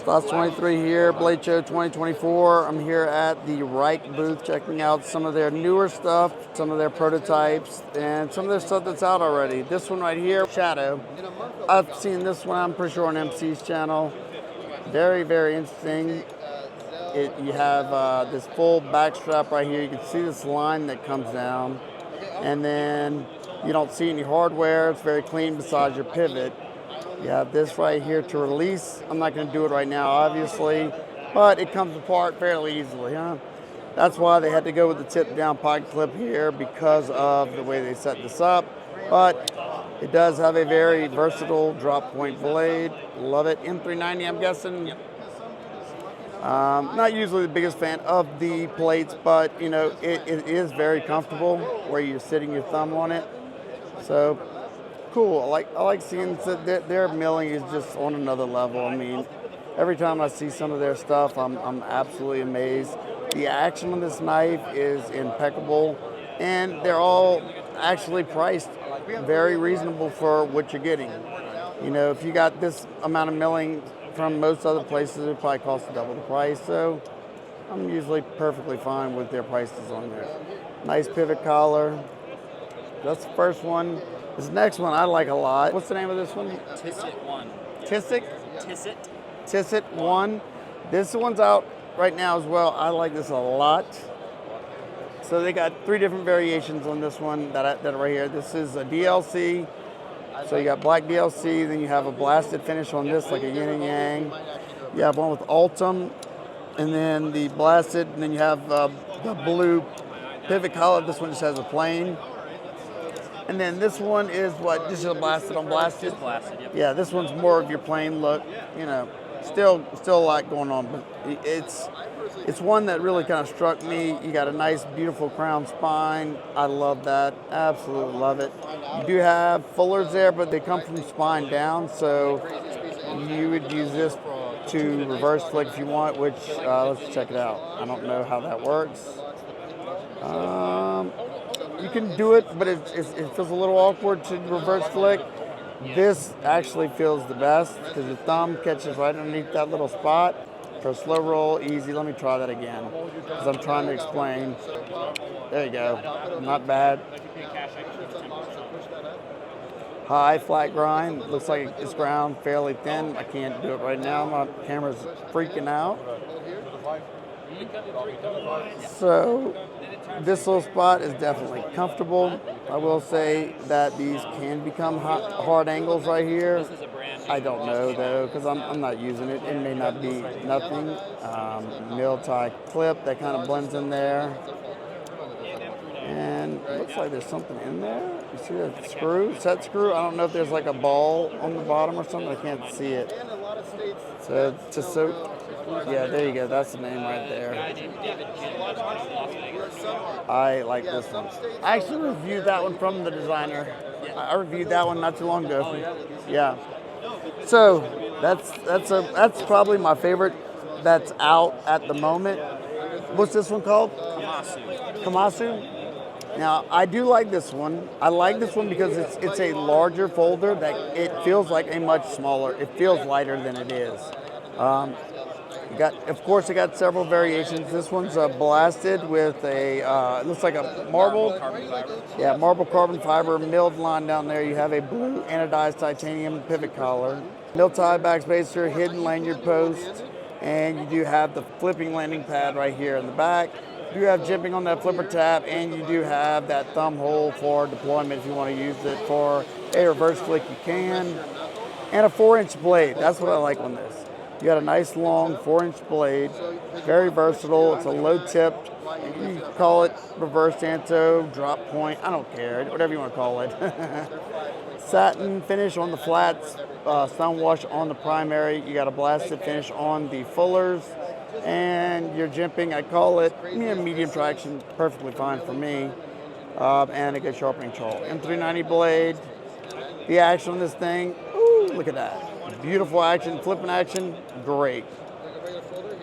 Stops 23 here, Blade Show 2024. I'm here at the Rike booth checking out some of their newer stuff, some of their prototypes, and some of their stuff that's out already. This one right here, Shadow. I've seen this one, I'm pretty sure, on MC's channel. Very, very interesting. You have this full back strap right here. You can see this line that comes down. And then you don't see any hardware. It's very clean besides your pivot. You have this right here to release. I'm not going to do it right now, obviously, but it comes apart fairly easily, huh? That's why they had to go with the tip down pocket clip here, because of the way they set this up. But it does have a very versatile drop point blade. Love it. M390, I'm guessing. Not usually the biggest fan of the plates, but you know, it is very comfortable where you're sitting your thumb on it. So cool. I like seeing their milling is just on another level. I mean, every time I see some of their stuff, I'm absolutely amazed. The action on this knife is impeccable, and they're all actually priced very reasonable for what you're getting. You know, if you got this amount of milling from most other places, it probably costs double the price. So I'm usually perfectly fine with their prices on there. Nice pivot collar. That's the first one. This next one I like a lot. What's the name of this one? Tisset 1. Tisset? Tisset. Tisset 1. This one's out right now as well. I like this a lot. So they got 3 different variations on this one that are right here. This is a DLC. So you got black DLC, then you have a blasted finish on this, like a yin and yang. You have one with Ultim, and then the blasted, and then you have the blue pivot collar. This one just has a plain. And then this one is what, just a blasted on blasted? Just blasted, yep. Yeah, this one's more of your plain look, you know. Still a lot going on, but it's one that really kind of struck me. You got a nice, beautiful crown spine. I love that. Absolutely love it. You do have fullers there, but they come from spine down, so you would use this to reverse flick if you want, which, let's check it out. I don't know how that works. You can do it, but it feels a little awkward to reverse flick. This actually feels the best because the thumb catches right underneath that little spot. For a slow roll, easy. Let me try that again because I'm trying to explain. There you go. Not bad. High flat grind. Looks like it's ground fairly thin. I can't do it right now. My camera's freaking out. So this little spot is definitely comfortable. I will say that these can become hard angles right here. I don't know though, because I'm not using it. It may not be nothing. Mill tie clip that kind of blends in there. And it looks like there's something in there. You see that screw, set screw? I don't know if there's like a ball on the bottom or something. I can't see it. So just so. Yeah, there you go. That's the name right there. I like this one. I actually reviewed that one from the designer. I reviewed that one not too long ago. Yeah. So that's probably my favorite that's out at the moment. What's this one called? Kamasu. Now I do like this one. I like this one because it's a larger folder that it feels like a much smaller. It feels lighter than it is. Of course, it got several variations. This one's blasted with a, it looks like a marble carbon fiber milled line down there. You have a blue anodized titanium pivot collar, mill tie backspacer, hidden lanyard post, and you do have the flipping landing pad right here in the back. You do have jimping on that flipper tab, and you do have that thumb hole for deployment if you want to use it for a reverse flick, you can. And a 4-inch blade. That's what I like on this. You got a nice long 4-inch blade, very versatile. It's a low tipped. You can call it reverse anto, drop point. I don't care, whatever you want to call it. Satin finish on the flats, stone wash on the primary. You got a blasted finish on the fullers, and your jimping, I call it medium traction, perfectly fine for me. And a good sharpening tool. M390 blade. The action on this thing, ooh, look at that. Beautiful action, flipping action, great.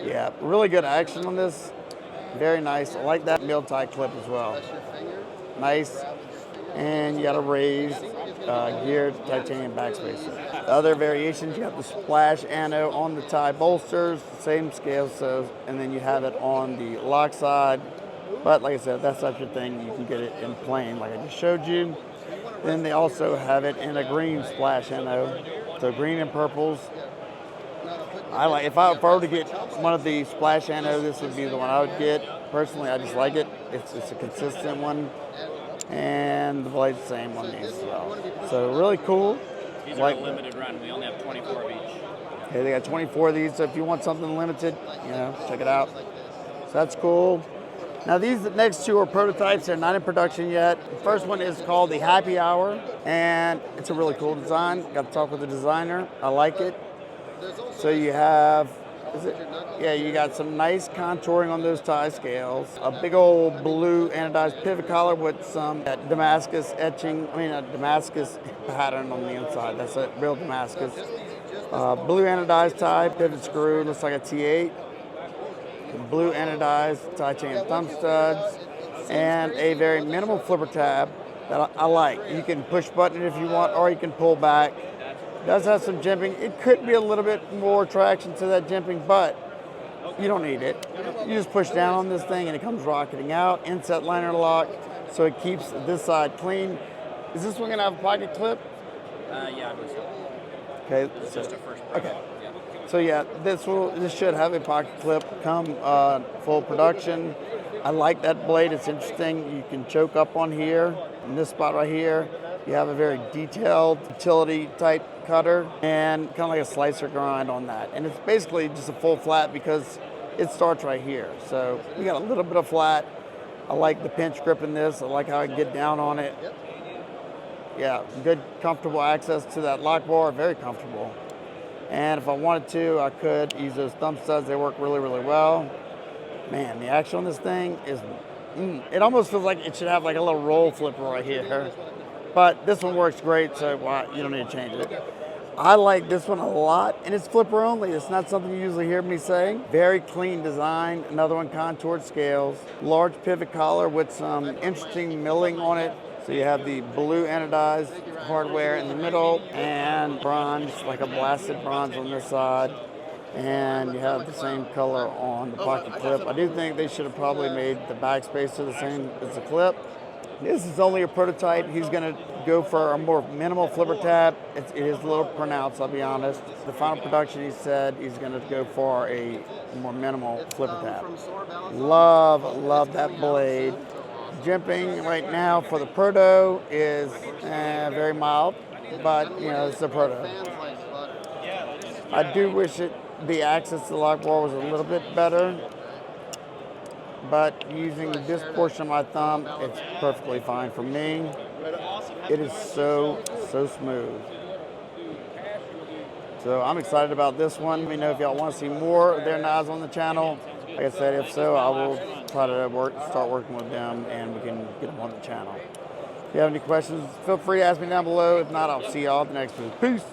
Yeah, really good action on this. Very nice. I like that mill tie clip as well. Nice. And you got a raise. geared titanium backspacer. The other variations, you have the splash ano on the tie bolsters, same scale, and then you have it on the lock side. But like I said, if that's not your thing, you can get it in plain, like I just showed you. Then they also have it in a green splash ano, so green and purples. I like. If I were to get one of the splash ano, this would be the one I would get. Personally, I just like it. It's a consistent one, and the blade's the same on these as well. So really cool. These are a limited run. We only have 24 of each. Okay, they got 24 of these. So if you want something limited, check it out. So that's cool. Now these next two are prototypes. They're not in production yet. The first one is called the Happy Hour, and it's a really cool design. Got to talk with the designer. I like it. So you have, you got some nice contouring on those tie scales. A big old blue anodized pivot collar with some Damascus etching, a Damascus pattern on the inside. That's a real Damascus. Blue anodized tie, pivot screw, looks like a T8. Blue anodized titanium thumb studs, and a very minimal flipper tab that I like. You can push button it if you want, or you can pull back. It does have some jimping. It could be a little bit more traction to that jimping, but you don't need it. You just push down on this thing and it comes rocketing out. Inset liner lock, so it keeps this side clean. Is this one gonna have a pocket clip? Yeah, I believe so. Okay. It's just a first. Okay. So yeah, this should have a pocket clip come full production. I like that blade. It's interesting. You can choke up on here. In this spot right here, you have a very detailed utility type cutter and kind of like a slicer grind on that. And it's basically just a full flat because it starts right here. So we got a little bit of flat. I like the pinch grip in this. I like how I get down on it. Yeah, good, comfortable access to that lock bar. Very comfortable. And if I wanted to, I could use those thumb studs. They work really, really well. Man, the action on this thing is, it almost feels like it should have like a little roll flipper right here. But this one works great, so you don't need to change it. I like this one a lot, and it's flipper only. It's not something you usually hear me say. Very clean design. Another one, contoured scales. Large pivot collar with some interesting milling on it. So you have the blue anodized hardware in the middle and bronze, like a blasted bronze on this side. And you have the same color on the pocket clip. I do think they should have probably made the backspacer the same as the clip. This is only a prototype. He's going to go for a more minimal flipper tab. It is a little pronounced, I'll be honest. The final production, he said he's going to go for a more minimal flipper tab. Love that blade. Jimping right now for the proto is very mild, but it's a proto. I do wish the access to the lock bar was a little bit better, but using this portion of my thumb, it's perfectly fine for me. It is so smooth. So I'm excited about this one. Let me know if y'all want to see more of their knives on the channel. Like I said, if so, I will try to start working with them and we can get them on the channel. If you have any questions, feel free to ask me down below. If not, I'll see y'all at the next video. Peace.